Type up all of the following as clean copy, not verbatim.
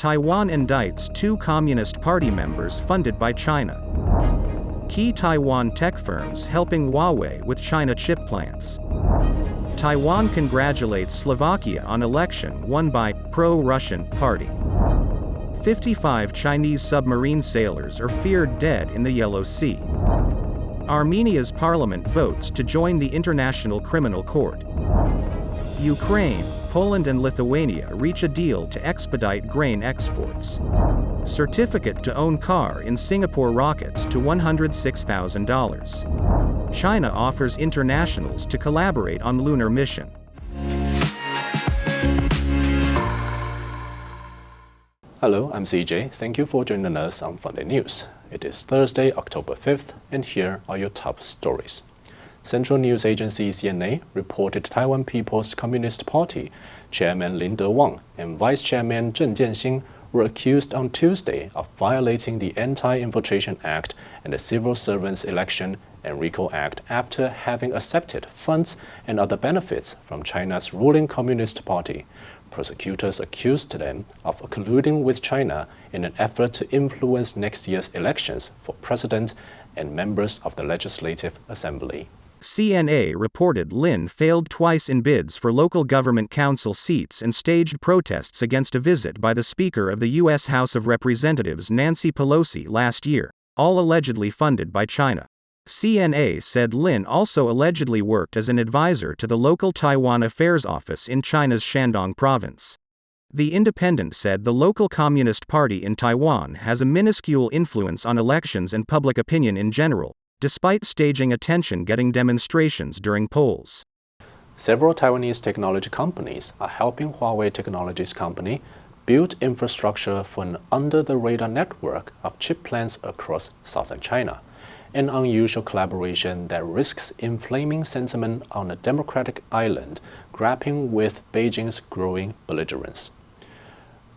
Taiwan indicts 2 Communist Party members funded by China. Key Taiwan tech firms helping Huawei with China chip plants. Taiwan congratulates Slovakia on election won by pro-Russian party. 55 Chinese submarine sailors are feared dead in the Yellow Sea. Armenia's parliament votes to join the International Criminal Court. Ukraine, Poland and Lithuania reach a deal to expedite grain exports. Certificate to own car in Singapore rockets to $106,000. China offers internationals to collaborate on Lunar mission. Hello, I'm CJ. Thank you for joining us on Funday News. It is Thursday, October 5th, and here are your top stories. Central News Agency CNA reported Taiwan People's Communist Party Chairman Lin De-wang and Vice Chairman Zheng Jianxin were accused on Tuesday of violating the Anti-Infiltration Act and the Civil Servants Election and Recall Act after having accepted funds and other benefits from China's ruling Communist Party. Prosecutors accused them of colluding with China in an effort to influence next year's elections for president and members of the Legislative Assembly. CNA reported Lin failed twice in bids for local government council seats and staged protests against a visit by the Speaker of the U.S. House of Representatives Nancy Pelosi last year, all allegedly funded by China. CNA said Lin also allegedly worked as an advisor to the local Taiwan Affairs Office in China's Shandong province. The Independent said the local Communist Party in Taiwan has a minuscule influence on elections and public opinion in general, despite staging attention-getting demonstrations during polls. Several Taiwanese technology companies are helping Huawei Technologies Company build infrastructure for an under-the-radar network of chip plants across southern China, an unusual collaboration that risks inflaming sentiment on a democratic island grappling with Beijing's growing belligerence.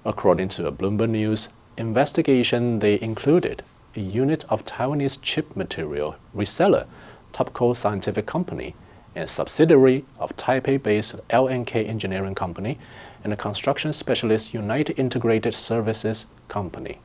According to a Bloomberg News investigation, they included a unit of Taiwanese chip material reseller Topco Scientific Company, and a subsidiary of Taipei-based LNK Engineering Company, and a construction specialist United Integrated Services Company.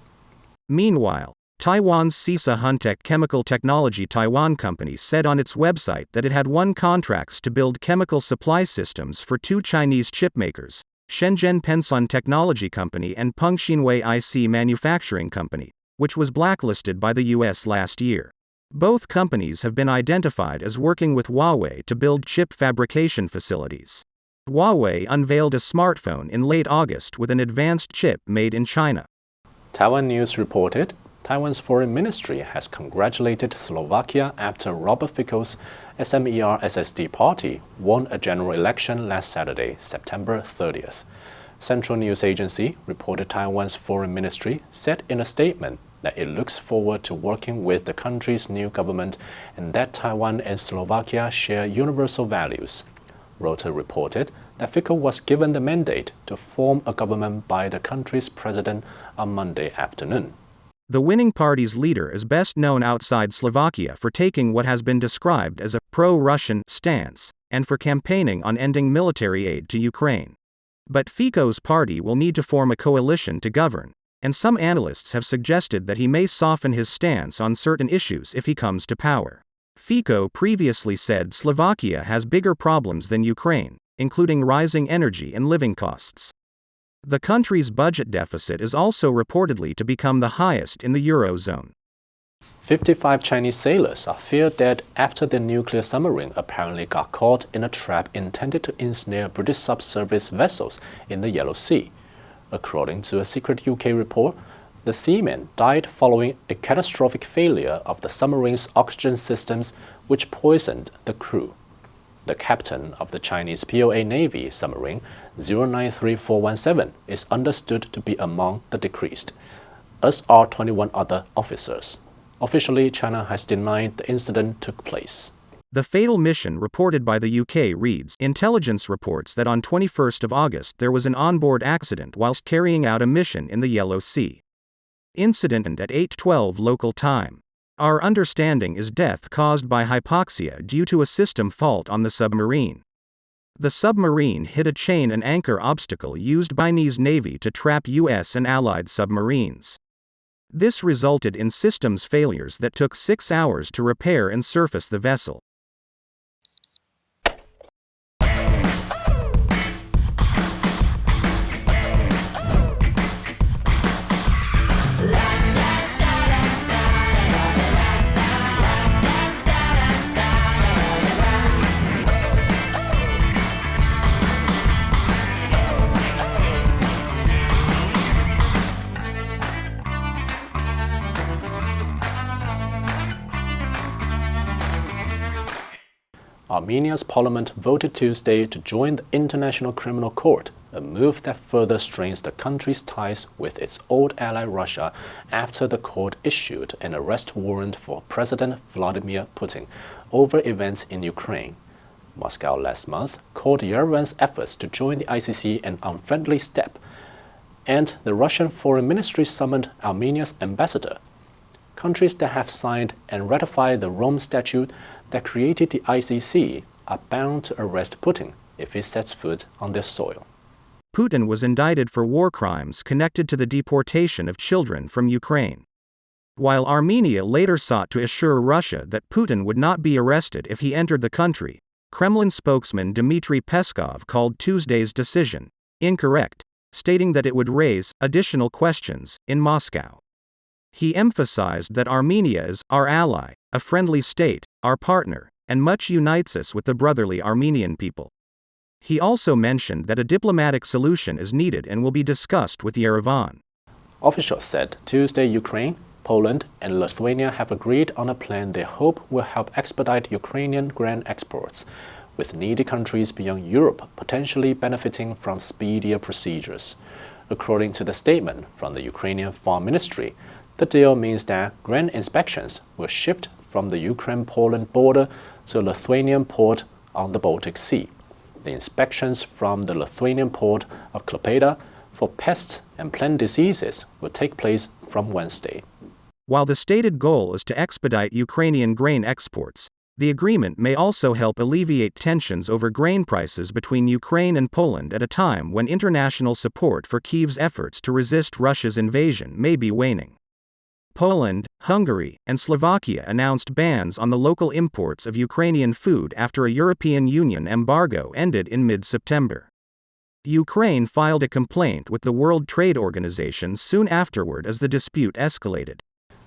Meanwhile, Taiwan's CISA Huntech Chemical Technology Taiwan Company said on its website that it had won contracts to build chemical supply systems for 2 Chinese chipmakers, Shenzhen Pensun Technology Company and Pengxinwei IC Manufacturing Company, which was blacklisted by the U.S. last year. Both companies have been identified as working with Huawei to build chip fabrication facilities. Huawei unveiled a smartphone in late August with an advanced chip made in China. Taiwan News reported Taiwan's foreign ministry has congratulated Slovakia after Robert Fico's SMER SSD party won a general election last Saturday, September 30th. Central News Agency reported Taiwan's foreign ministry said in a statement that it looks forward to working with the country's new government and that Taiwan and Slovakia share universal values. Reuters reported that Fico was given the mandate to form a government by the country's president on Monday afternoon. The winning party's leader is best known outside Slovakia for taking what has been described as a pro-Russian stance, and for campaigning on ending military aid to Ukraine. But Fico's party will need to form a coalition to govern, and some analysts have suggested that he may soften his stance on certain issues if he comes to power. Fico previously said Slovakia has bigger problems than Ukraine, including rising energy and living costs. The country's budget deficit is also reportedly to become the highest in the Eurozone. 55 Chinese sailors are feared dead after their nuclear submarine apparently got caught in a trap intended to ensnare British subsurface vessels in the Yellow Sea. According to a secret UK report, the seamen died following a catastrophic failure of the submarine's oxygen systems, which poisoned the crew. The captain of the Chinese POA Navy submarine 093417 is understood to be among the deceased, as are 21 other officers. Officially, China has denied the incident took place. The fatal mission reported by the UK reads, intelligence reports that on 21st of August there was an onboard accident whilst carrying out a mission in the Yellow Sea. Incident at 8:12 local time. Our understanding is death caused by hypoxia due to a system fault on the submarine. The submarine hit a chain and anchor obstacle used by Chinese Navy to trap U.S. and Allied submarines. This resulted in systems failures that took 6 hours to repair and surface the vessel. Armenia's parliament voted Tuesday to join the International Criminal Court, a move that further strains the country's ties with its old ally Russia after the court issued an arrest warrant for President Vladimir Putin over events in Ukraine. Moscow last month called Yerevan's efforts to join the ICC an unfriendly step, and the Russian Foreign Ministry summoned Armenia's ambassador. Countries that have signed and ratified the Rome Statute that created the ICC are bound to arrest Putin if he sets foot on their soil. Putin was indicted for war crimes connected to the deportation of children from Ukraine. While Armenia later sought to assure Russia that Putin would not be arrested if he entered the country, Kremlin spokesman Dmitry Peskov called Tuesday's decision incorrect, stating that it would raise additional questions in Moscow. He emphasized that Armenia is our ally, a friendly state, our partner, and much unites us with the brotherly Armenian people. He also mentioned that a diplomatic solution is needed and will be discussed with Yerevan. Officials said Tuesday Ukraine, Poland, and Lithuania have agreed on a plan they hope will help expedite Ukrainian grain exports, with needy countries beyond Europe potentially benefiting from speedier procedures. According to the statement from the Ukrainian Foreign Ministry, the deal means that grain inspections will shift from the Ukraine-Poland border to a Lithuanian port on the Baltic Sea. The inspections from the Lithuanian port of Klaipėda for pests and plant diseases will take place from Wednesday. While the stated goal is to expedite Ukrainian grain exports, the agreement may also help alleviate tensions over grain prices between Ukraine and Poland at a time when international support for Kyiv's efforts to resist Russia's invasion may be waning. Poland, Hungary, and Slovakia announced bans on the local imports of Ukrainian food after a European Union embargo ended in mid-September. Ukraine filed a complaint with the World Trade Organization soon afterward as the dispute escalated.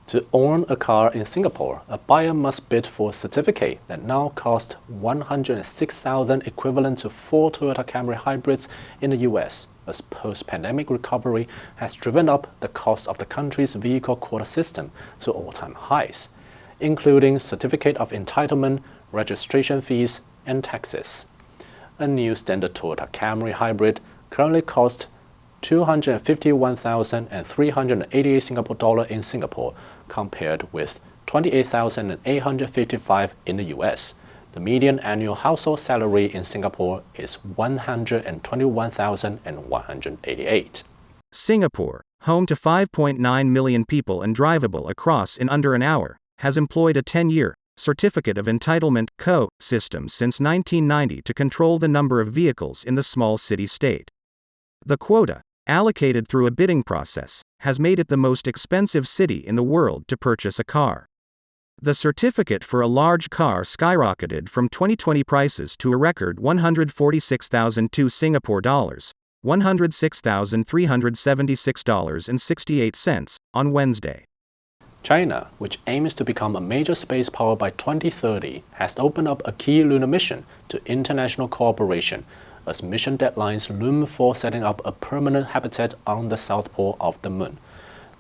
To own a car in Singapore, a buyer must bid for a certificate that now costs $106,000, equivalent to 4 Toyota Camry hybrids in the US, as post-pandemic recovery has driven up the cost of the country's vehicle quota system to all-time highs, including certificate of entitlement, registration fees, and taxes. A new standard Toyota Camry hybrid currently costs 251,388 Singapore dollar in Singapore, compared with 28,855 in the US. The median annual household salary in Singapore is 121,188. Singapore, home to 5.9 million people and drivable across in under an hour, has employed a 10-year Certificate of Entitlement (CO) system since 1990 to control the number of vehicles in the small city-state. The quota, allocated through a bidding process, has made it the most expensive city in the world to purchase a car. The certificate for a large car skyrocketed from 2020 prices to a record $146,002 Singapore dollars, $106,376.68 on Wednesday. China, which aims to become a major space power by 2030, has opened up a key lunar mission to international cooperation, as mission deadlines loom for setting up a permanent habitat on the south pole of the moon.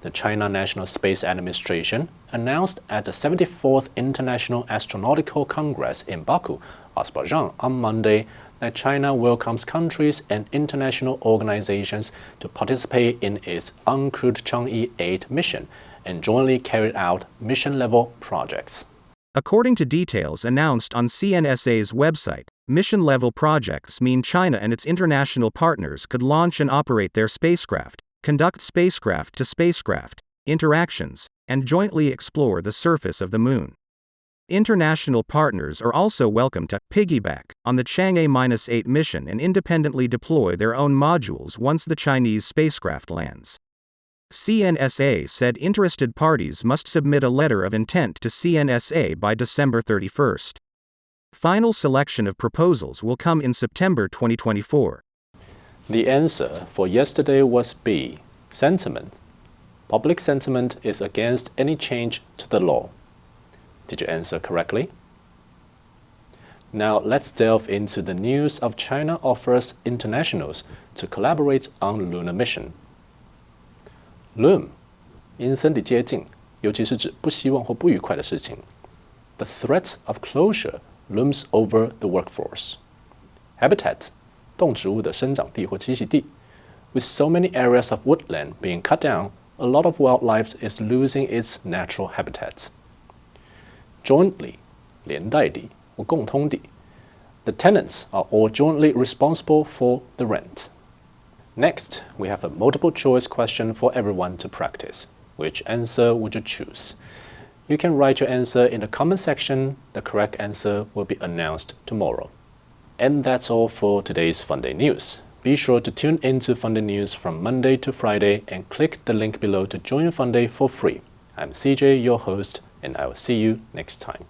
The China National Space Administration announced at the 74th International Astronautical Congress in Baku, Azerbaijan, on Monday that China welcomes countries and international organizations to participate in its uncrewed Chang'e 8 mission and jointly carry out mission-level projects. According to details announced on CNSA's website, mission-level projects mean China and its international partners could launch and operate their spacecraft, conduct spacecraft-to-spacecraft interactions, and jointly explore the surface of the moon. International partners are also welcome to piggyback on the Chang'e-8 mission and independently deploy their own modules once the Chinese spacecraft lands. CNSA said interested parties must submit a letter of intent to CNSA by December 31st. Final selection of proposals will come in September 2024. The answer for yesterday was B, sentiment. Public sentiment is against any change to the law. Did you answer correctly? Now let's delve into the news of China offers internationals to collaborate on lunar mission. Loom, 阴森地接近，尤其是指不希望或不愉快的事情。The threat of closure looms over the workforce. Habitat, 动植物的生长地或栖息地。With so many areas of woodland being cut down, a lot of wildlife is losing its natural habitats. Jointly, 连带地或共通地。The tenants are all jointly responsible for the rent. Next, we have a multiple choice question for everyone to practice. Which answer would you choose? You can write your answer in the comment section. The correct answer will be announced tomorrow. And that's all for today's Funday news. Be sure to tune into Funday news from Monday to Friday and click the link below to join Funday for free. I'm CJ, your host, and I will see you next time.